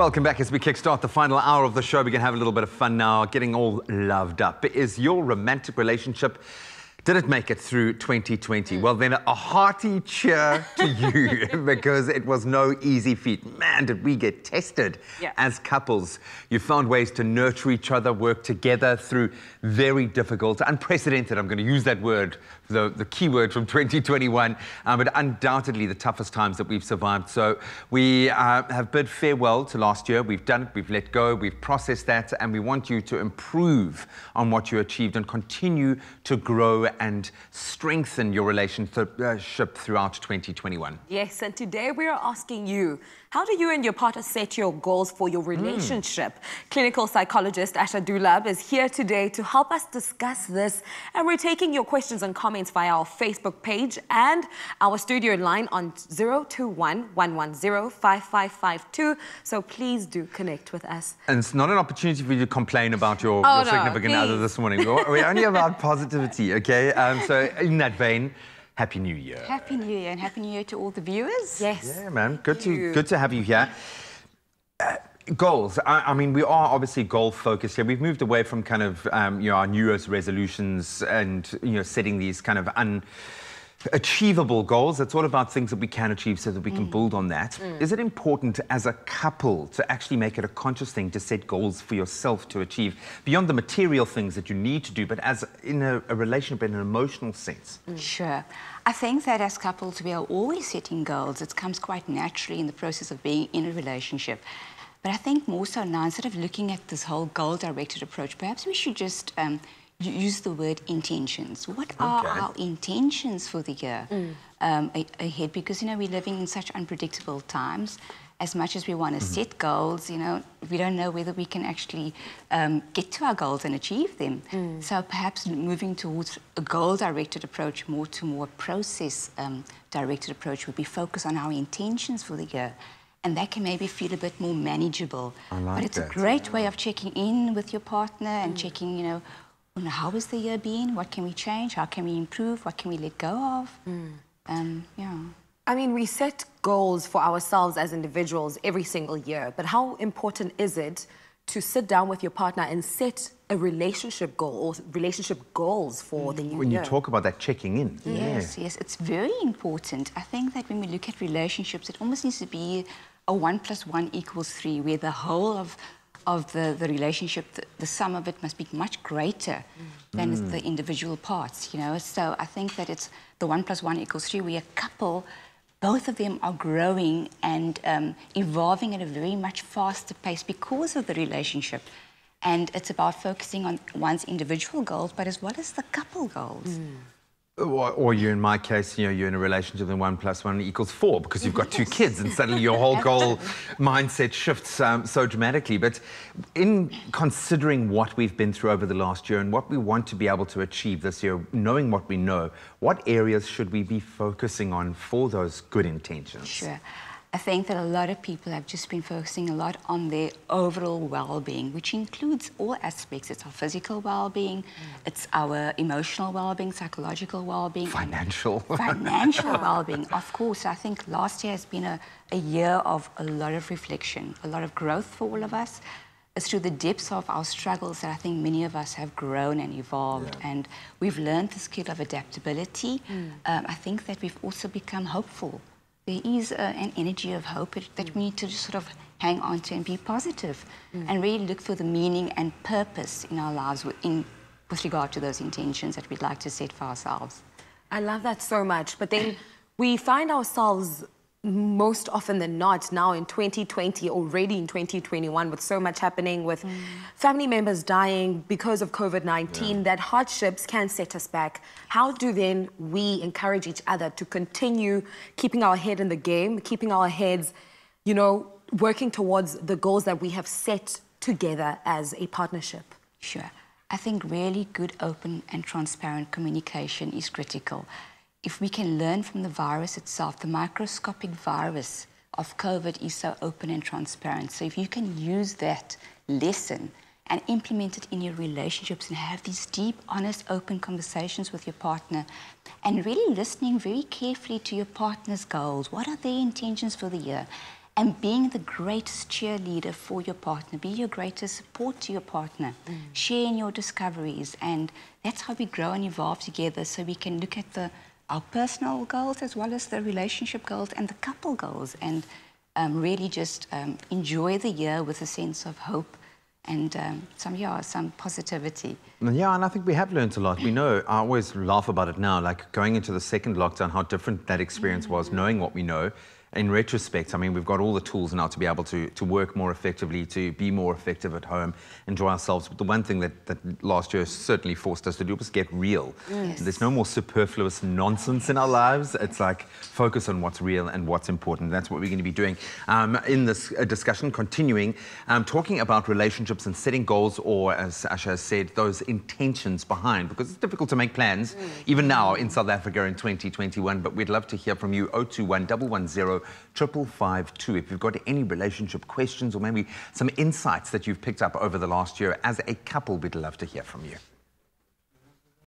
Welcome back as we kickstart the final hour of the show. We're going to have a little bit of fun now, getting all loved up. Is your romantic relationship, did it make it through 2020? Well, then a hearty cheer to you because it was no easy feat. Man, did we get tested as couples. You found ways to nurture each other, work together through very difficult, unprecedented, I'm going to use that word, the key word from 2021, but undoubtedly the toughest times that we've survived. So we have bid farewell to last year. We've done it, we've let go, we've processed that, and we want you to improve on what you achieved and continue to grow and strengthen your relationship throughout 2021. Yes, and today we are asking you, how do you and your partner set your goals for your relationship? Clinical psychologist Asha Dullabh is here today to help us discuss this, and we're taking your questions and comments via our Facebook page and our studio line on 021-110-5552. So please do connect with us. And it's not an opportunity for you to complain about your significant other this morning. We're only about positivity, okay? So in that vein, Happy New Year. Happy New Year, and Happy New Year to all the viewers. Yes. Yeah, man. Good to have you here. Goals. I mean, we are obviously goal-focused here. We've moved away from kind of, our New Year's resolutions and, setting these kind of achievable goals. It's all about things that we can achieve so that we can build on that. Is it important as a couple to actually make it a conscious thing to set goals for yourself to achieve beyond the material things that you need to do, but as in a relationship, in an emotional sense? Sure. I think that as couples, we are always setting goals. It comes quite naturally in the process of being in a relationship. But I think more so now, instead of looking at this whole goal-directed approach, perhaps we should just use the word intentions. What are our intentions for the year ahead? Because, we're living in such unpredictable times. As much as we want to set goals, we don't know whether we can actually get to our goals and achieve them. So perhaps moving towards a goal-directed approach, more a process-directed approach, would be focused on our intentions for the year. And that can maybe feel a bit more manageable. But it's a great way of checking in with your partner and checking, how has the year been? What can we change? How can we improve? What can we let go of? I mean, we set goals for ourselves as individuals every single year, but how important is it to sit down with your partner and set a relationship goal or relationship goals for the new year? When you talk about that checking in. Yes, it's very important. I think that when we look at relationships, it almost needs to be a 1 + 1 = 3, where the whole of the relationship, the sum of it must be much greater than the individual parts, So I think that it's the 1 + 1 = 3, where a couple, both of them are growing and evolving at a very much faster pace because of the relationship. And it's about focusing on one's individual goals, but as well as the couple goals. Or you, in my case, you're in a relationship and 1 + 1 = 4 because you've got 2 kids and suddenly your whole goal mindset shifts so dramatically. But in considering what we've been through over the last year and what we want to be able to achieve this year, knowing what we know, what areas should we be focusing on for those good intentions? Sure. I think that a lot of people have just been focusing a lot on their overall well-being, which includes all aspects. It's our physical well-being, it's our emotional well-being, psychological well-being. Financial. Financial well-being, of course. I think last year has been a year of a lot of reflection, a lot of growth for all of us. It's through the depths of our struggles that I think many of us have grown and evolved, and we've learned the skill of adaptability. I think that we've also become hopeful. There is an energy of hope that we need to just sort of hang on to and be positive and really look for the meaning and purpose in our lives with regard to those intentions that we'd like to set for ourselves. I love that so much. But then we find ourselves most often than not now in 2020, already in 2021, with so much happening, with family members dying because of COVID-19, that hardships can set us back. How do then we encourage each other to continue keeping our head in the game, keeping our heads, working towards the goals that we have set together as a partnership? Sure. I think really good, open and transparent communication is critical. If we can learn from the virus itself, the microscopic virus of COVID is so open and transparent. So if you can use that lesson and implement it in your relationships and have these deep, honest, open conversations with your partner and really listening very carefully to your partner's goals. What are their intentions for the year? and being the greatest cheerleader for your partner. Be your greatest support to your partner. Share in your discoveries, and that's how we grow and evolve together, so we can look at our personal goals as well as the relationship goals and the couple goals, and really just enjoy the year with a sense of hope and some positivity. Yeah, and I think we have learned a lot. We know, I always laugh about it now, like going into the second lockdown, how different that experience was, knowing what we know. In retrospect, I mean, we've got all the tools now to be able to work more effectively, to be more effective at home, enjoy ourselves. But the one thing that last year certainly forced us to do was get real. Yes. There's no more superfluous nonsense in our lives. It's like focus on what's real and what's important. That's what we're going to be doing in this discussion, continuing, talking about relationships and setting goals, or as Asha has said, those intentions behind, because it's difficult to make plans, even now in South Africa in 2021. But we'd love to hear from you, 021 110 5552. If you've got any relationship questions or maybe some insights that you've picked up over the last year as a couple, we'd love to hear from you.